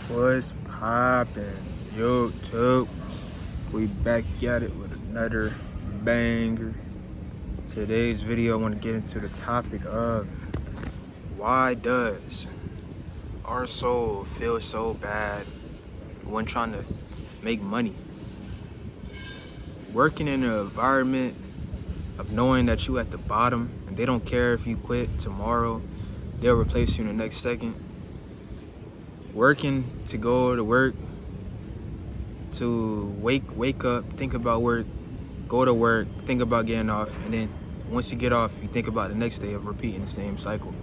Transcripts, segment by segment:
What's poppin', YouTube? We back at it with another banger. Today's video, I want to get into the topic of why does our soul feel so bad when trying to make money? Working in an environment of knowing that you at the bottom and they don't care if you quit tomorrow, they'll replace you in the next second. Working to go to work, to wake up, think about work, go to work, think about getting off, and then once you get off, you think about the next day of repeating the same cycle.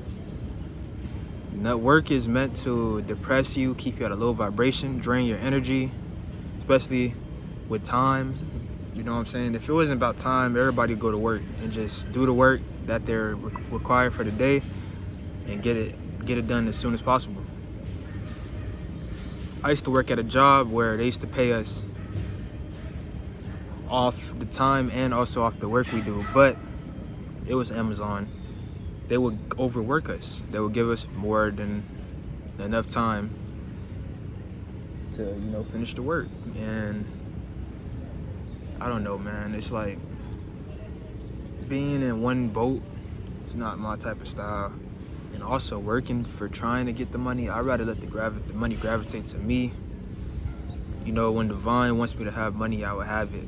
Now, work is meant to depress you, keep you at a low vibration, drain your energy, especially with time. You know what I'm saying? If it wasn't about time, everybody would go to work and just do the work that they're required for the day and get it done as soon as possible. I used to work at a job where they used to pay us off the time and also off the work we do, but it was Amazon. They would overwork us. They would give us more than enough time to, finish the work. And I don't know, man. It's like being in one boat is not my type of style. And also working for trying to get the money, I'd rather let the money gravitate to me. When divine wants me to have money, I would have it.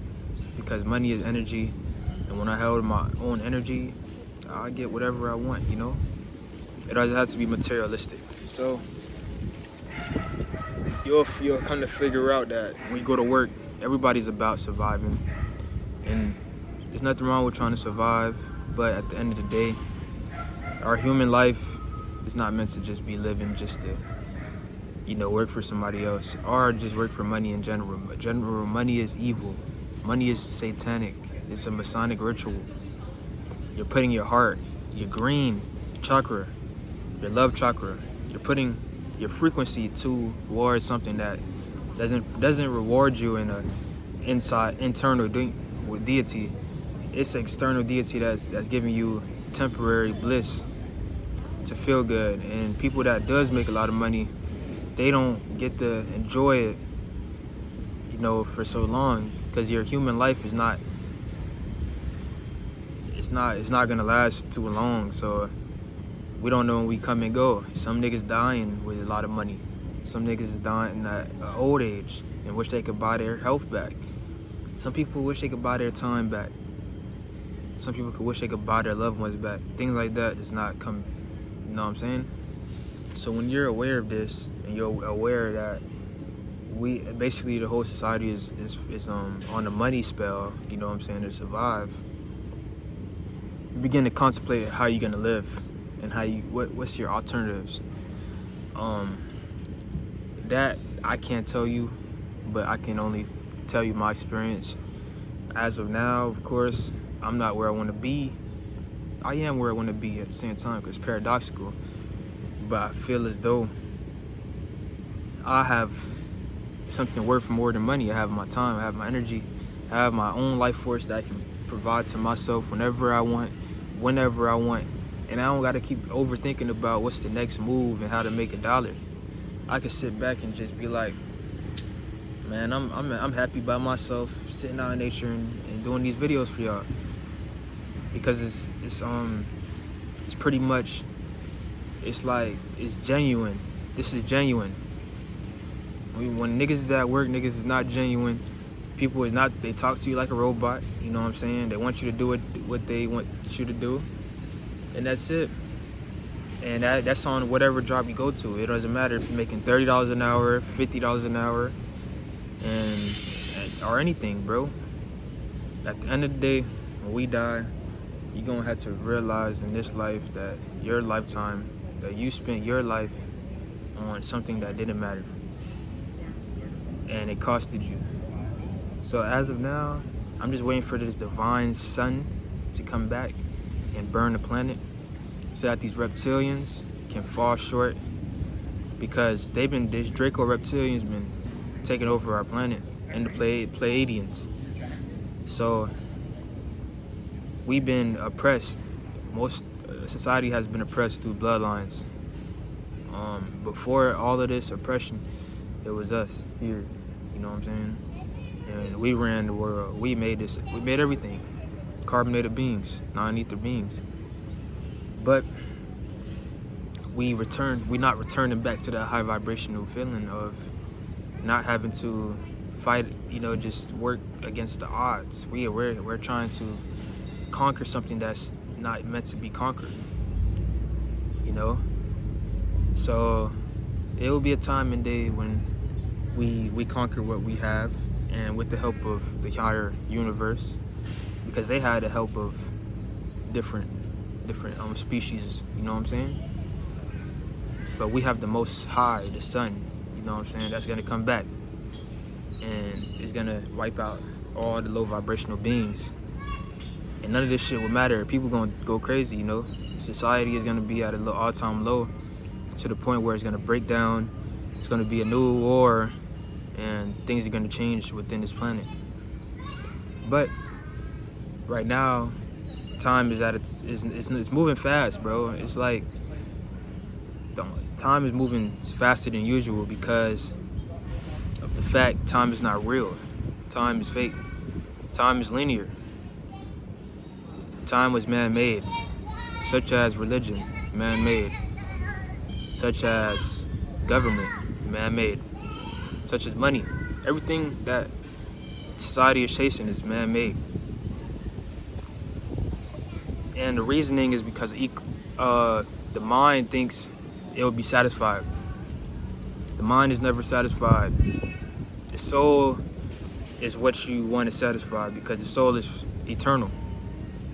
Because money is energy. And when I held my own energy, I get whatever I want, It doesn't have to be materialistic. So you'll kind of figure out that when you go to work, everybody's about surviving. And there's nothing wrong with trying to survive. But at the end of the day, our human life is not meant to just be living just to, work for somebody else or just work for money in general. Money is evil. Money is satanic. It's a Masonic ritual. You're putting your heart, your green chakra, your love chakra, you're putting your frequency towards something that doesn't reward you in a internal deity. It's an external deity that's giving you temporary bliss to feel good. And people that does make a lot of money, they don't get to enjoy it, for so long, because your human life is not gonna last too long. So we don't know when we come and go. Some niggas dying with a lot of money. Some niggas is dying at an old age and wish they could buy their health back. Some people wish they could buy their time back. Some people could wish they could buy their loved ones back. Things like that does not come, you know what I'm saying? So when you're aware of this and you're aware that basically the whole society is on a money spell, to survive, you begin to contemplate how you're gonna live and what's your alternatives. That I can't tell you, but I can only tell you my experience. As of now, of course, I'm not where I want to be. I am where I want to be at the same time, because it's paradoxical. But I feel as though I have something worth more than money. I have my time, I have my energy, I have my own life force that I can provide to myself whenever I want, whenever I want. And I don't got to keep overthinking about what's the next move and how to make $1. I can sit back and just be like, man, I'm happy by myself, sitting out in nature and doing these videos for y'all. Because it's pretty much, it's like, it's genuine. This is genuine. When niggas is at work, niggas is not genuine. People is not, they talk to you like a robot, you know what I'm saying? They want you to do what they want you to do. And that's it. And that's on whatever job you go to. It doesn't matter if you're making $30 an hour, $50 an hour, or anything, bro. At the end of the day, when we die, you're gonna have to realize in this life that your lifetime, that you spent your life on something that didn't matter. And it costed you. So as of now, I'm just waiting for this divine sun to come back and burn the planet so that these reptilians can fall short, because these Draco reptilians been taking over our planet, and the Pleiadians. So we've been oppressed. Most society has been oppressed through bloodlines. Before all of this oppression, It was us here. You know what I'm saying? And we ran the world. We made this. We made everything. Carbonated beings, non-ether beings. But we're not returning back to that high vibrational feeling of not having to fight, just work against the odds. We're trying to conquer something that's not meant to be conquered. So it will be a time and day when we conquer what we have, and with the help of the higher universe, because they had the help of different species, you know what I'm saying? But we have the Most High, the Sun, you know what I'm saying? That's gonna come back, and it's gonna wipe out all the low vibrational beings, and none of this shit will matter. People gonna go crazy, Society is gonna be at a all-time low, to the point where it's gonna break down. It's gonna be a new war, and things are gonna change within this planet. But right now, time is it's moving fast, bro. It's like time is moving faster than usual because of the fact time is not real. Time is fake. Time is linear. Time was man-made, such as religion, man-made, such as government, man-made, such as money. Everything that society is chasing is man-made. And the reasoning is because the mind thinks it will be satisfied. The mind is never satisfied. The soul is what you want to satisfy, because the soul is eternal.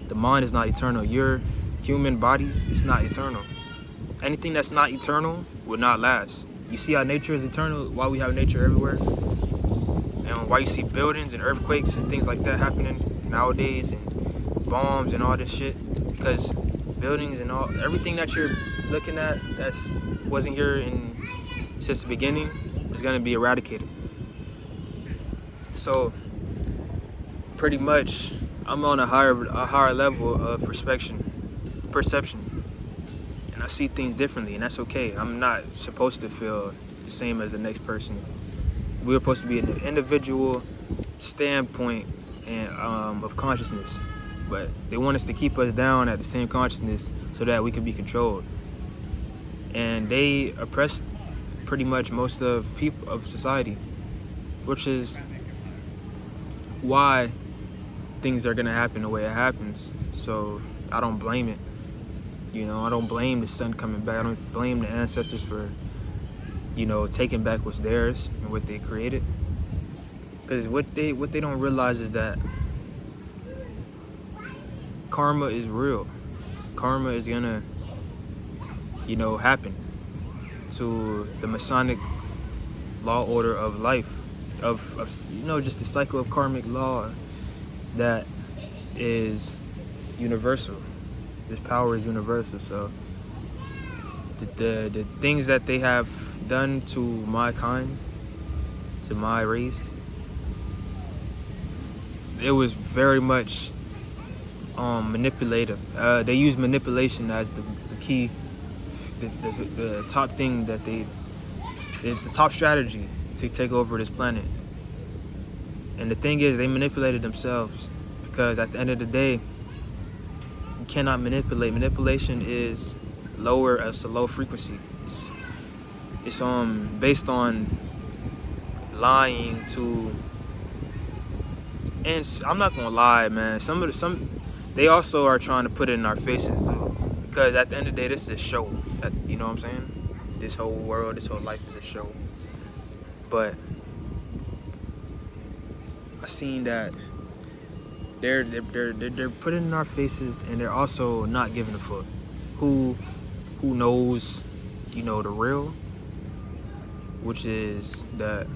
The mind is not eternal. Your human body is not eternal. Anything that's not eternal will not last. You see how nature is eternal, why we have nature everywhere? And why you see buildings and earthquakes and things like that happening nowadays, and bombs and all this shit? Because buildings and everything that you're looking at that wasn't here since the beginning is going to be eradicated. So pretty much I'm on a higher level of perception, and I see things differently, and that's okay. I'm not supposed to feel the same as the next person. We're supposed to be an individual standpoint and of consciousness, but they want us to keep us down at the same consciousness so that we can be controlled. And they oppress pretty much most of people of society, which is why things are gonna happen the way it happens. So I don't blame it. I don't blame the sun coming back. I don't blame the ancestors for, taking back what's theirs and what they created. Because what they don't realize is that karma is real. Karma is gonna, happen to the Masonic law order of life, of just the cycle of karmic law that is universal. This power is universal. So the things that they have done to my kind, to my race, it was very much manipulative. They use manipulation as the key, the top thing that the top strategy to take over this planet. And the thing is, they manipulated themselves, because at the end of the day, you cannot manipulate. Manipulation is lower. It's a low frequency. It's based on lying to. And I'm not gonna lie, man. They also are trying to put it in our faces too, because at the end of the day, this is a show. You know what I'm saying? This whole world, this whole life is a show. But I seen that they're putting in our faces, and they're also not giving a fuck. Who knows, the real, which is that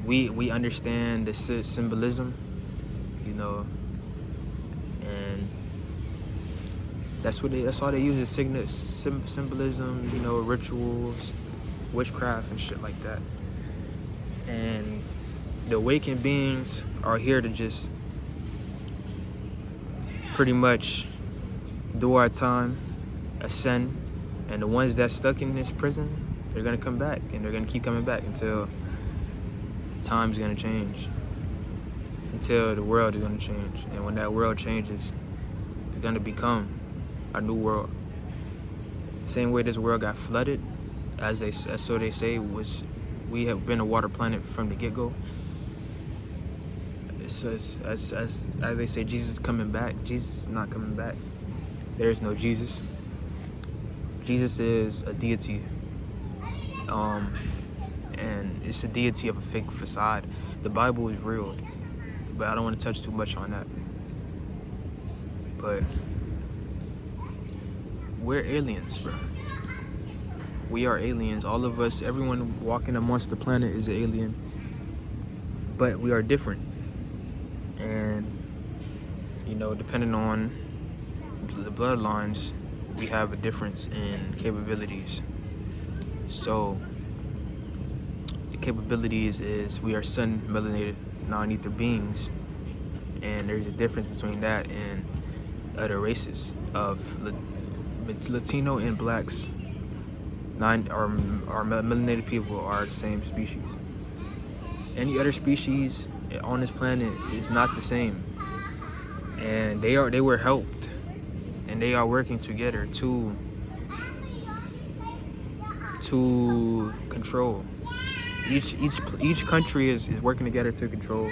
we understand the symbolism, and that's all they use is symbolism, rituals, witchcraft and shit like that. And the awakened beings are here to just pretty much do our time, ascend, and the ones that's stuck in this prison, they're gonna come back, and they're gonna keep coming back until time's gonna change, until the world is gonna change. And when that world changes, it's gonna become a new world. Same way this world got flooded, as they say, which we have been a water planet from the get-go. It's as they say, Jesus is coming back. Jesus is not coming back. There is no Jesus. Jesus is a deity, and it's a deity of a fake facade. The Bible is real, but I don't want to touch too much on that. But we're aliens, bro. We are aliens. All of us, everyone walking amongst the planet is an alien, but we are different. And, you know, depending on the bloodlines, we have a difference in capabilities. So the capabilities is we are sun melanated non-ether beings, and there's a difference between that and other races of Latino and blacks. Our melanated people are the same species. Any other species on this planet is not the same, and they were helped, and they are working together to control. Each country is working together to control,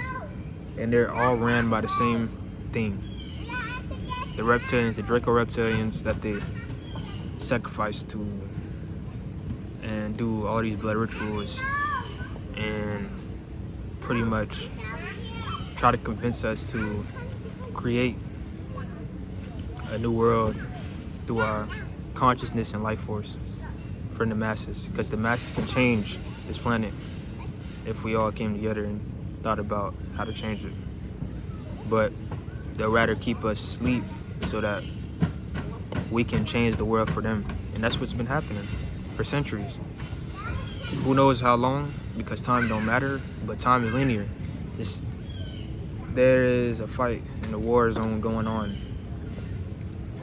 and they're all ran by the same thing. The reptilians, the Draco reptilians that they sacrifice to and do all these blood rituals and pretty much try to convince us to create a new world through our consciousness and life force for the masses, because the masses can change this planet if we all came together and thought about how to change it. But they'll rather keep us asleep so that we can change the world for them, and that's what's been happening for centuries. Who knows how long, because time don't matter, but time is linear. There is a fight in the war zone going on,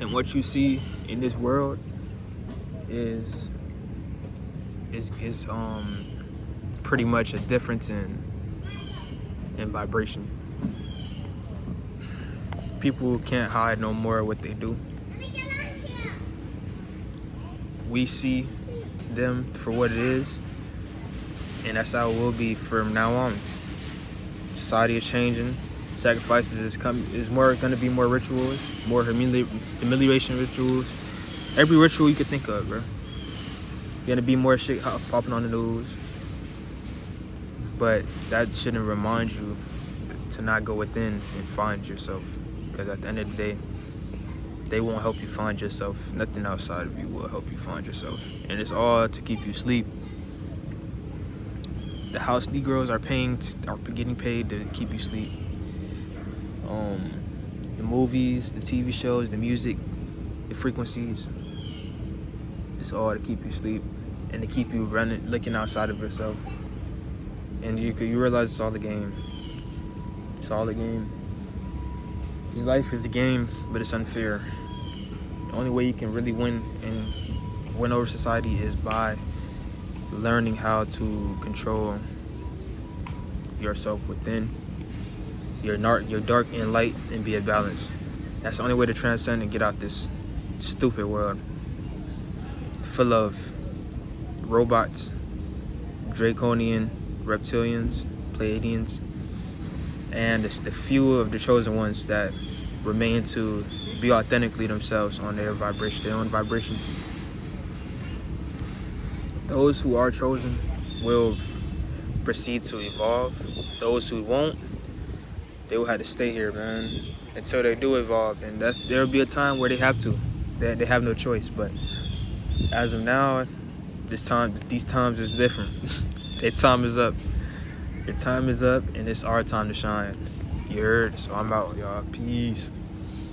and what you see in this world is pretty much a difference in vibration. People can't hide no more what they do. We see them for what it is, and that's how it will be from now on. Society is changing. Sacrifices is more going to be more rituals, more humiliation rituals. Every ritual you could think of, bro. Gonna be more shit popping on the news, but that shouldn't remind you to not go within and find yourself, because at the end of the day, they won't help you find yourself. Nothing outside of you will help you find yourself, and it's all to keep you asleep. The house Negroes are getting paid to keep you asleep. The movies, the TV shows, the music, the frequencies, it's all to keep you asleep and to keep you running, looking outside of yourself. And you realize it's all a game. It's all a game. Your life is a game, but it's unfair. The only way you can really win and win over society is by learning how to control yourself within, your dark and light, and be at balance. That's the only way to transcend and get out this stupid world full of robots, draconian reptilians, Pleiadians, and it's the few of the chosen ones that remain to be authentically themselves on their own vibration. Those who are chosen will proceed to evolve. Those who won't, they will have to stay here, man, until they do evolve. And there'll be a time where they have to. They have no choice. But as of now, these times is different. Their time is up. Your time is up, and it's our time to shine. You heard? So I'm out, y'all. Peace.